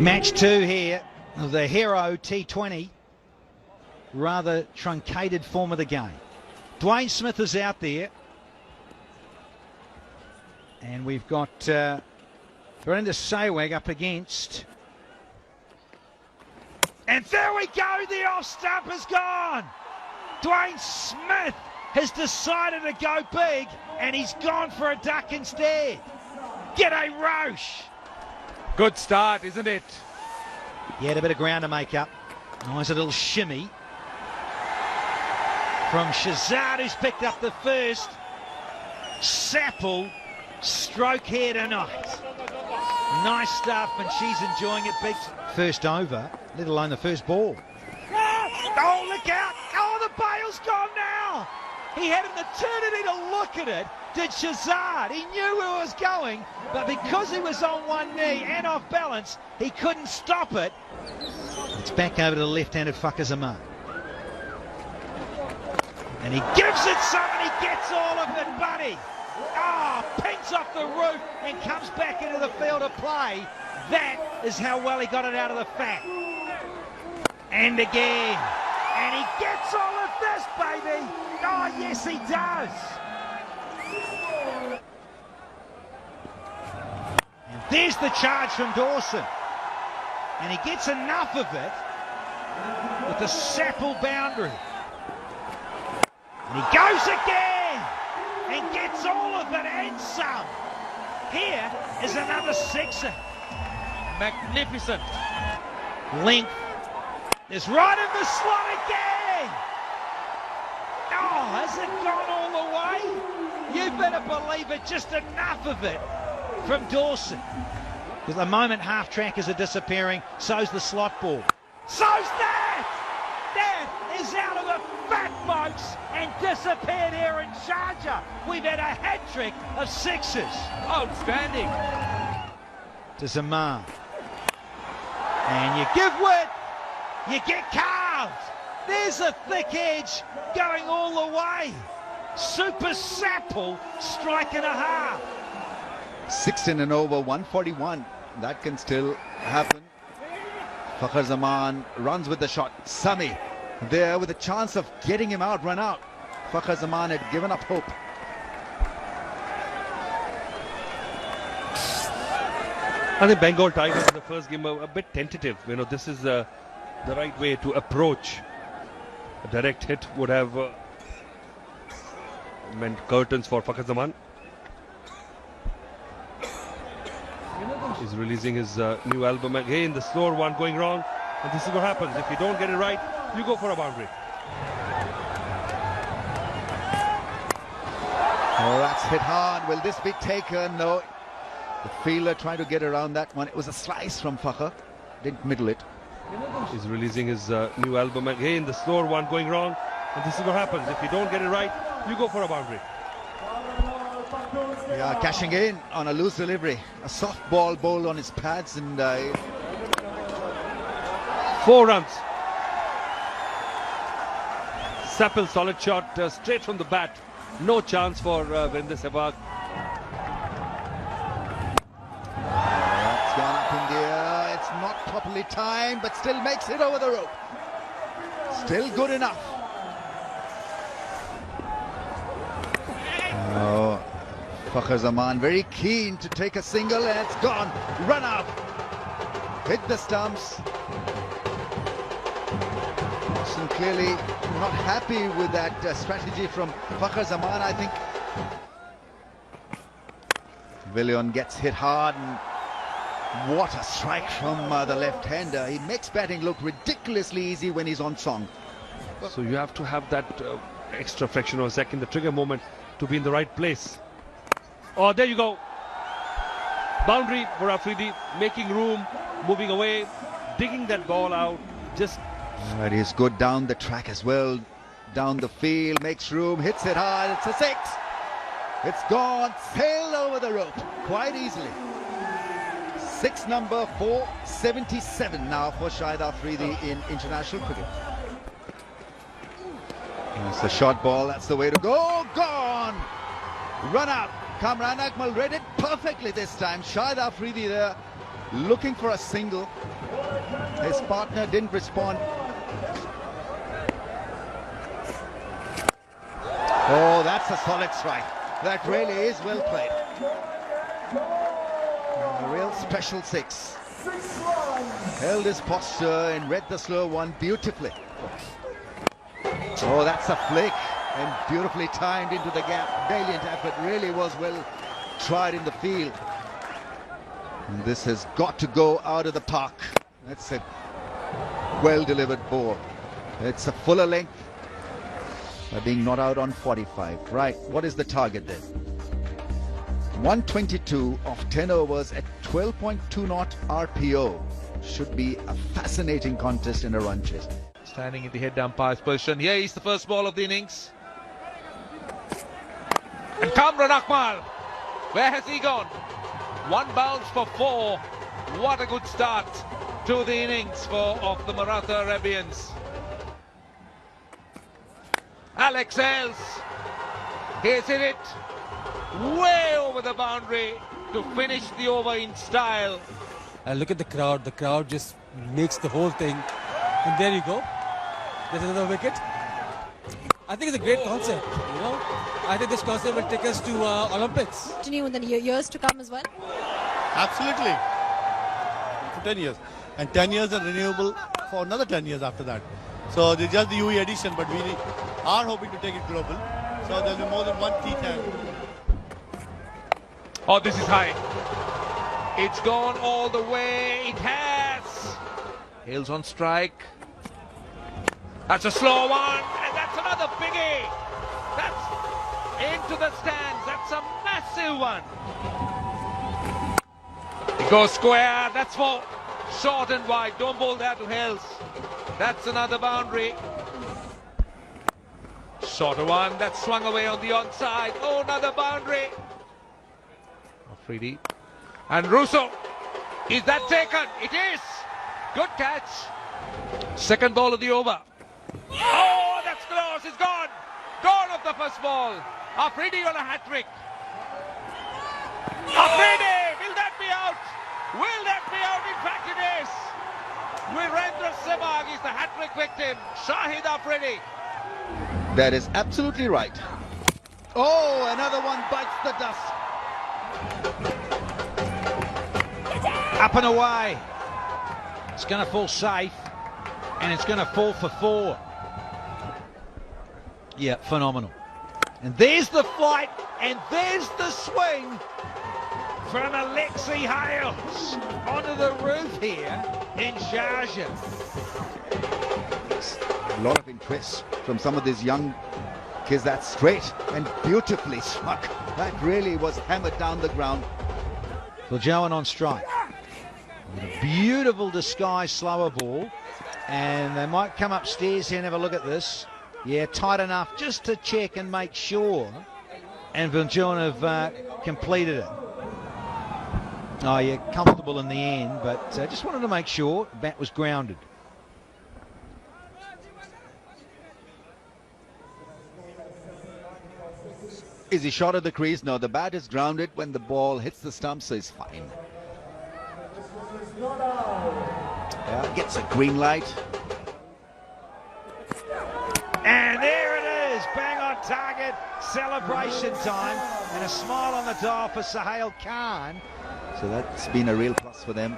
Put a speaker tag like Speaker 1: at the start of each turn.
Speaker 1: Match 2 here of the Hero T20. Rather truncated form of the game. Dwayne Smith is out there. And we've got Brenda Saywag up against. And there we go, the off stump is gone. Dwayne Smith has decided to go big and he's gone for a duck instead. G'day, Roche.
Speaker 2: Good start, isn't it?
Speaker 1: He had a bit of ground to make up. Nice little shimmy from Shahid, who's picked up the first. Sapple stroke here tonight. Nice stuff, and she's enjoying it big. First over, let alone the first ball. Oh, look out! Oh, the bail's gone now! He had an eternity to look at it, did Shahid. He knew where it was going, but because he was on one knee and off balance, he couldn't stop it. It's back over to the left-handed Fakhar Zaman. And he gives it some and he gets all of it, buddy. Oh, pings off the roof and comes back into the field of play. That is how well he got it out of the fat. And again. And he gets all of this, baby. Oh, yes, he does. And there's the charge from Dawson. And he gets enough of it with the Sapple boundary. And he goes again and gets all of it and some. Here is another sixer.
Speaker 2: Magnificent.
Speaker 1: Length. It's right in the slot again. Oh, has it gone all the way? You better believe it, just enough of it from Dawson. Because the moment half trackers are disappearing, so's the slot ball. So's that! That is out of the fat, folks, and disappeared here in Sharjah. We've had a hat-trick of sixes.
Speaker 2: Outstanding.
Speaker 1: To Zaman. And you give width, you get carved. There's a thick edge going all the way. Super Sapple strike and a half.
Speaker 3: 16 and over, 141. That can still happen. Fakhar Zaman runs with the shot. Sami there with a chance of getting him out, run out. Fakhar Zaman had given up hope.
Speaker 2: I think Bengal Tigers in the first game were a bit tentative. You know, this is the right way to approach. A direct hit would have meant curtains for Fakhar Zaman. He's releasing his new album again, the slower one going wrong, and this is what happens. If you don't get it right, you go for a boundary.
Speaker 3: Oh, that's hit hard. Will this be taken? No. The fielder trying to get around that one. It was a slice from Fakhar. Didn't middle it.
Speaker 2: He's releasing his new album again, the slower one going wrong, and this is what happens. If you don't get it right, you go for a boundary.
Speaker 3: Yeah, cashing in on a loose delivery. A soft ball bowled on his pads and
Speaker 2: 4 runs. Sapple solid shot straight from the bat. No chance for Virender Sehwag.
Speaker 3: That's gone up in the air. It's not properly timed, but still makes it over the rope. Still good enough. Oh, Fakhar Zaman very keen to take a single, and it's gone. Run out. Hit the stumps. And clearly not happy with that strategy from Fakhar Zaman. I think Villion gets hit hard, and what a strike from the left-hander. He makes batting look ridiculously easy when he's on song.
Speaker 2: So you have to have that extra fraction of a second, the trigger moment, to be in the right place. Oh, there you go. Boundary for Afridi, making room, moving away, digging that ball out. Just
Speaker 3: But he's good down the track as well, down the field, makes room, hits it hard. It's a six. It's gone, sailed over the rope quite easily. Six number 477 now for Shahid Afridi in international cricket. That's a short ball, that's the way to go. Gone! Run out. Kamran Akmal read it perfectly this time. Shahid Afridi there looking for a single. His partner didn't respond. Oh, that's a solid strike. That really is well played. A real special six. Held his posture and read the slow one beautifully. Oh, that's a flick and beautifully timed into the gap. Valiant effort, really was well tried in the field. And this has got to go out of the park. That's a well delivered ball. It's a fuller length. Being not out on 45. Right, what is the target then? 122 of 10 overs at 12.2 knot RPO. Should be a fascinating contest in a run chase.
Speaker 4: Standing in the head umpire's position. Here is the first ball of the innings. And Kamran Akmal. Where has he gone? One bounce for 4. What a good start to the innings of the Maratha Arabians. Alex Hales. He's hit it way over the boundary to finish the over in style.
Speaker 5: And look at the crowd. The crowd just makes the whole thing. And there you go. There's another wicket. I think it's a great concept, you know. I think this concept will take us to Olympics.
Speaker 6: Continue in the years to come as well?
Speaker 7: Absolutely. For 10 years. And 10 years are renewable for another 10 years after that. So it's just the UE edition, but we are hoping to take it global. So there'll be more than one T10.
Speaker 4: Oh, this is high. It's gone all the way. It has. Hales on strike. That's a slow one. And that's another biggie. That's into the stands. That's a massive one. It goes square. That's for short and wide. Don't bowl that to Hales. That's another boundary. Shorter one. That swung away on the onside. Oh, another boundary. Afridi. And Russo. Is that taken? It is. Good catch. Second ball of the over. Oh, that's close. It's gone. Gone off the first ball. Afridi on a hat-trick. Afridi. Will that be out? Will that be out? In fact, it is. Virendra Sehwag is the hat-trick victim. Shahid Afridi.
Speaker 3: That is absolutely right. Oh, another one bites the dust.
Speaker 1: Up and away. It's going to fall safe, and it's going to fall for 4. Yeah, phenomenal. And there's the flight, and there's the swing from Alexi Hales onto the roof here in Sharjah.
Speaker 3: A lot of interest from some of these young kids. That's straight and beautifully struck. That really was hammered down the ground.
Speaker 1: Viljoen on strike. With a beautiful disguised slower ball. And they might come upstairs here and have a look at this. Yeah, tight enough just to check and make sure. And Viljoen have completed it. Oh, yeah, comfortable in the end, but just wanted to make sure bat was grounded.
Speaker 3: Is he short of the crease? No, the bat is grounded when the ball hits the stump, so he's fine. Yeah, gets a green light.
Speaker 1: And there it is, bang on target, celebration time, and a smile on the dial for Sahil Khan.
Speaker 3: So that's been a real plus for them.